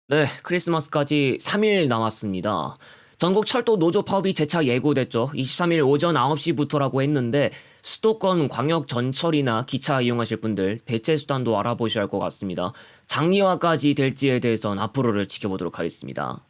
네, 크리스마스까지 3일 남았습니다. 전국 철도 노조 파업이 재차 예고됐죠. 23일 오전 9시부터라고 했는데 수도권 광역 전철이나 기차 이용하실 분들 대체 수단도 알아보셔야 할 것 같습니다. 장기화까지 될지에 대해선 앞으로를 지켜보도록 하겠습니다.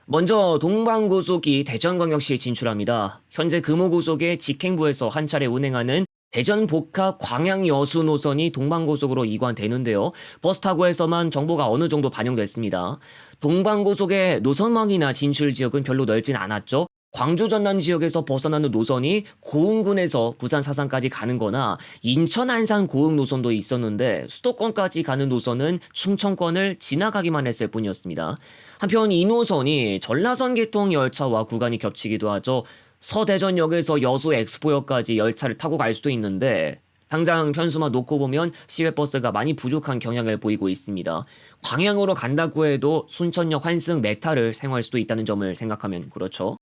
먼저 동방고속이 대전광역시에 진출합니다. 현재 금호고속의 직행부에서 한 차례 운행하는 대전 복합 광양여수 노선이 동방고속으로 이관되는데요. 버스타고에서만 정보가 어느 정도 반영됐습니다. 동방고속의 노선망이나 진출 지역은 별로 넓진 않았죠. 광주 전남 지역에서 벗어나는 노선이 고흥군에서 부산 사상까지 가는 거나 인천 안산 고흥 노선도 있었는데 수도권까지 가는 노선은 충청권을 지나가기만 했을 뿐이었습니다. 한편 이 노선이 전라선 계통 열차와 구간이 겹치기도 하죠. 서대전역에서 여수 엑스포역까지 열차를 타고 갈 수도 있는데 당장 편수만 놓고 보면 시외버스가 많이 부족한 경향을 보이고 있습니다. 광양으로 간다고 해도 순천역 환승 메타를 사용할 수도 있다는 점을 생각하면 그렇죠.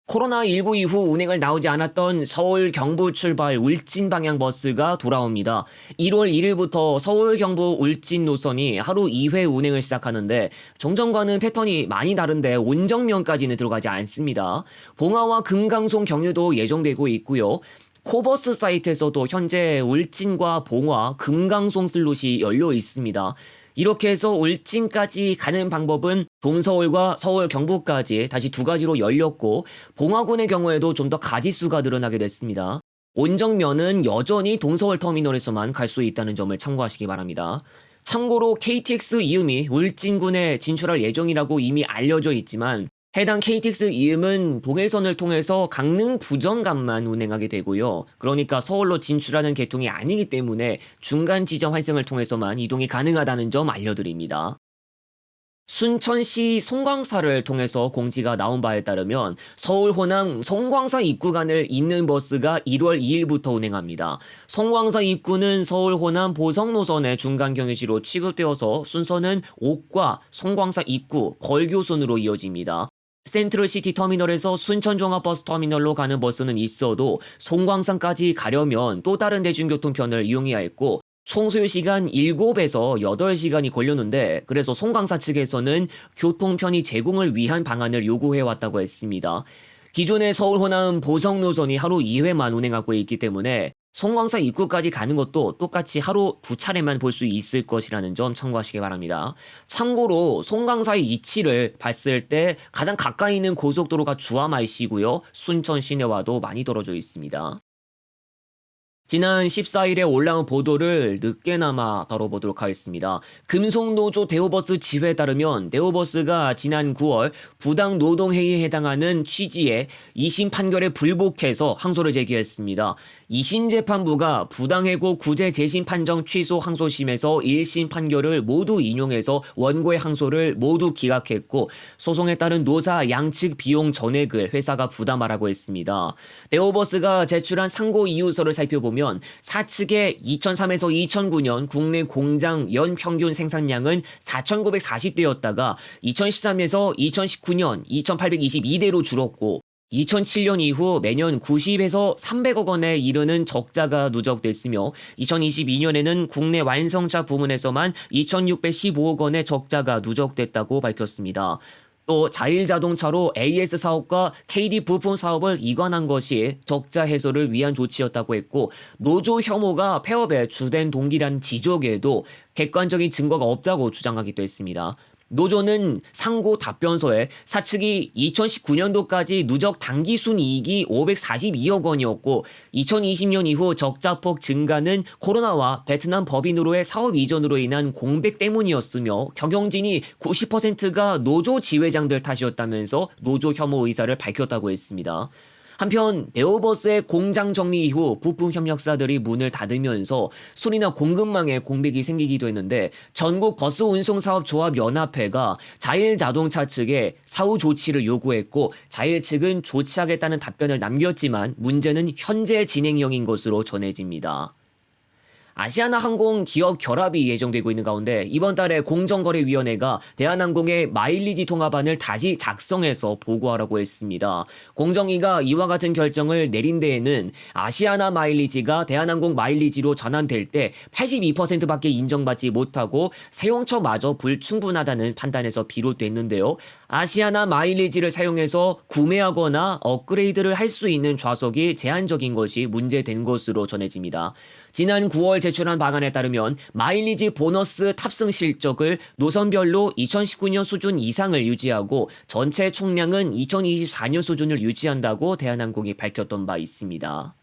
코로나19 이후 운행을 나오지 않았던 서울 경부 출발 울진 방향 버스가 돌아옵니다. 1월 1일부터 서울 경부 울진 노선이 하루 2회 운행을 시작하는데 정전과는 패턴이 많이 다른데 온정면까지는 들어가지 않습니다. 봉화와 금강송 경유도 예정되고 있고요. 코버스 사이트에서도 현재 울진과 봉화, 금강송 슬롯이 열려 있습니다. 이렇게 해서 울진까지 가는 방법은 동서울과 서울 경부까지 다시 두 가지로 열렸고 봉화군의 경우에도 좀 더 가지수가 늘어나게 됐습니다. 온정면은 여전히 동서울 터미널에서만 갈 수 있다는 점을 참고하시기 바랍니다. 참고로 KTX 이음이 울진군에 진출할 예정이라고 이미 알려져 있지만 해당 KTX 이음은 동해선을 통해서 강릉 부정간만 운행하게 되고요. 그러니까 서울로 진출하는 계통이 아니기 때문에 중간 지점 환승을 통해서만 이동이 가능하다는 점 알려드립니다. 순천시 송광사를 통해서 공지가 나온 바에 따르면 서울 호남 송광사 입구간을 잇는 버스가 1월 2일부터 운행합니다. 송광사 입구는 서울 호남 보성 노선의 중간 경유지로 취급되어서 순서는 옥과 송광사 입구, 걸교순으로 이어집니다. 센트럴시티 터미널에서 순천종합버스 터미널로 가는 버스는 있어도 송광산까지 가려면 또 다른 대중교통편을 이용해야 했고 총 소요 시간 7에서 8시간이 걸렸는데 그래서 송광사 측에서는 교통편의 제공을 위한 방안을 요구해왔다고 했습니다. 기존의 서울 호남 보성 노선이 하루 2회만 운행하고 있기 때문에 송광사 입구까지 가는 것도 똑같이 하루 2차례만 볼 수 있을 것이라는 점 참고하시기 바랍니다. 참고로 송광사의 위치를 봤을 때 가장 가까이 있는 고속도로가 주암IC고요. 순천 시내와도 많이 떨어져 있습니다. 지난 14일에 올라온 보도를 늦게나마 다뤄보도록 하겠습니다. 금속노조 대우버스 지회에 따르면 대우버스가 지난 9월 부당 노동행위에 해당하는 취지의 2심 판결에 불복해서 항소를 제기했습니다. 2심 재판부가 부당해고 구제 재심 판정 취소 항소심에서 1심 판결을 모두 인용해서 원고의 항소를 모두 기각했고 소송에 따른 노사 양측 비용 전액을 회사가 부담하라고 했습니다. 네오버스가 제출한 상고 이유서를 살펴보면 사측의 2003에서 2009년 국내 공장 연 평균 생산량은 4,940대였다가 2013에서 2019년 2,822대로 줄었고 2007년 이후 매년 90에서 300억 원에 이르는 적자가 누적됐으며 2022년에는 국내 완성차 부문에서만 2,615억 원의 적자가 누적됐다고 밝혔습니다. 또 자일자동차로 AS 사업과 KD 부품 사업을 이관한 것이 적자 해소를 위한 조치였다고 했고 노조 혐오가 폐업의 주된 동기란 지적에도 객관적인 증거가 없다고 주장하기도 했습니다. 노조는 상고 답변서에 사측이 2019년도까지 누적 당기 순이익이 542억 원이었고 2020년 이후 적자폭 증가는 코로나와 베트남 법인으로의 사업 이전으로 인한 공백 때문이었으며 경영진이 90%가 노조 지회장들 탓이었다면서 노조 혐오 의사를 밝혔다고 했습니다. 한편 네오버스의 공장 정리 이후 부품 협력사들이 문을 닫으면서 수리나 공급망에 공백이 생기기도 했는데 전국 버스 운송 사업 조합 연합회가 자일자동차 측에 사후 조치를 요구했고 자일 측은 조치하겠다는 답변을 남겼지만 문제는 현재 진행형인 것으로 전해집니다. 아시아나항공 기업 결합이 예정되고 있는 가운데 이번 달에 공정거래위원회가 대한항공의 마일리지 통합안을 다시 작성해서 보고하라고 했습니다. 공정위가 이와 같은 결정을 내린 데에는 아시아나 마일리지가 대한항공 마일리지로 전환될 때 82%밖에 인정받지 못하고 사용처마저 불충분하다는 판단에서 비롯됐는데요. 아시아나 마일리지를 사용해서 구매하거나 업그레이드를 할 수 있는 좌석이 제한적인 것이 문제된 것으로 전해집니다. 지난 9월 제출한 방안에 따르면 마일리지 보너스 탑승 실적을 노선별로 2019년 수준 이상을 유지하고 전체 총량은 2024년 수준을 유지한다고 대한항공이 밝혔던 바 있습니다.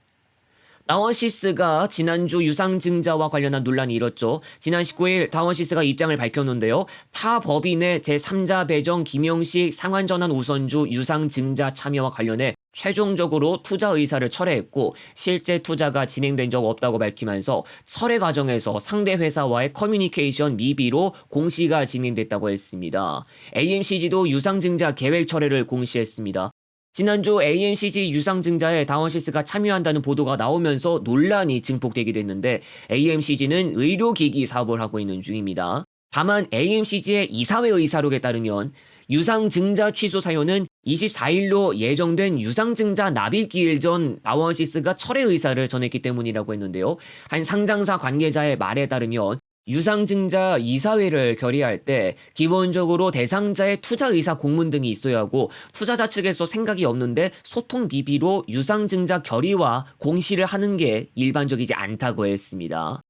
다원시스가 지난주 유상증자와 관련한 논란이 일었죠. 지난 19일 다원시스가 입장을 밝혔는데요. 타 법인의 제3자 배정 김영식 상환전환 우선주 유상증자 참여와 관련해 최종적으로 투자 의사를 철회했고 실제 투자가 진행된 적 없다고 밝히면서 철회 과정에서 상대 회사와의 커뮤니케이션 미비로 공시가 진행됐다고 했습니다. AMCG도 유상증자 계획 철회를 공시했습니다. 지난주 AMCG 유상증자에 다원시스가 참여한다는 보도가 나오면서 논란이 증폭되기도 했는데 AMCG는 의료기기 사업을 하고 있는 중입니다. 다만 AMCG의 이사회 의사록에 따르면 유상증자 취소 사유는 24일로 예정된 유상증자 납입기일 전 다원시스가 철회 의사를 전했기 때문이라고 했는데요. 한 상장사 관계자의 말에 따르면 유상증자 이사회를 결의할 때 기본적으로 대상자의 투자 의사 공문 등이 있어야 하고 투자자 측에서 생각이 없는데 소통 미비로 유상증자 결의와 공시를 하는 게 일반적이지 않다고 했습니다.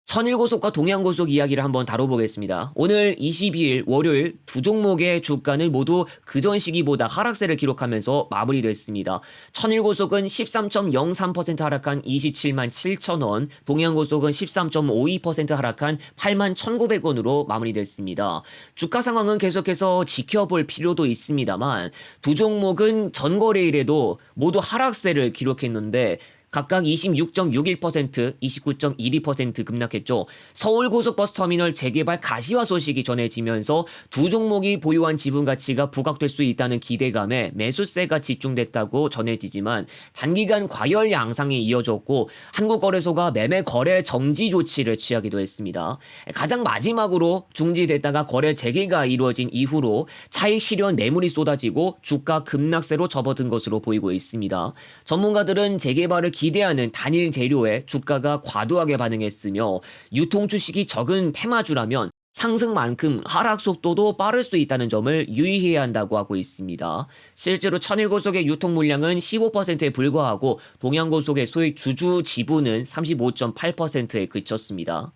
천일고속과 동양고속 이야기를 한번 다뤄보겠습니다. 오늘 22일 월요일 두 종목의 주가는 모두 그전 시기보다 하락세를 기록하면서 마무리됐습니다. 천일고속은 13.03% 하락한 27만 7천원, 동양고속은 13.52% 하락한 8만 1,900원으로 마무리됐습니다. 주가 상황은 계속해서 지켜볼 필요도 있습니다만 두 종목은 전거래일에도 모두 하락세를 기록했는데 각각 26.61%, 29.12% 급락했죠. 서울고속버스터미널 재개발 가시화 소식이 전해지면서 두 종목이 보유한 지분 가치가 부각될 수 있다는 기대감에 매수세가 집중됐다고 전해지지만 단기간 과열 양상이 이어졌고 한국거래소가 매매 거래 정지 조치를 취하기도 했습니다. 가장 마지막으로 중지됐다가 거래 재개가 이루어진 이후로 차익 실현 매물이 쏟아지고 주가 급락세로 접어든 것으로 보이고 있습니다. 전문가들은 재개발을 기대하는 단일 재료에 주가가 과도하게 반응했으며 유통 주식이 적은 테마주라면 상승만큼 하락 속도도 빠를 수 있다는 점을 유의해야 한다고 하고 있습니다. 실제로 천일고속의 유통 물량은 15%에 불과하고 동양고속의 소액 주주 지분은 35.8%에 그쳤습니다.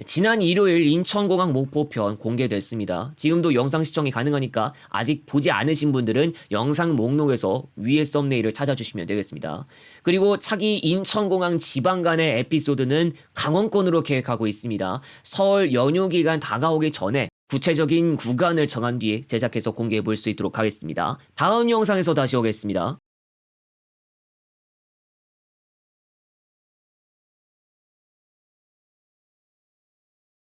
지난 일요일 인천공항 목포편 공개됐습니다. 지금도 영상 시청이 가능하니까 아직 보지 않으신 분들은 영상 목록에서 위에 썸네일을 찾아주시면 되겠습니다. 그리고 차기 인천공항 지방 간의 에피소드는 강원권으로 계획하고 있습니다. 설 연휴 기간 다가오기 전에 구체적인 구간을 정한 뒤에 제작해서 공개해 볼 수 있도록 하겠습니다. 다음 영상에서 다시 오겠습니다.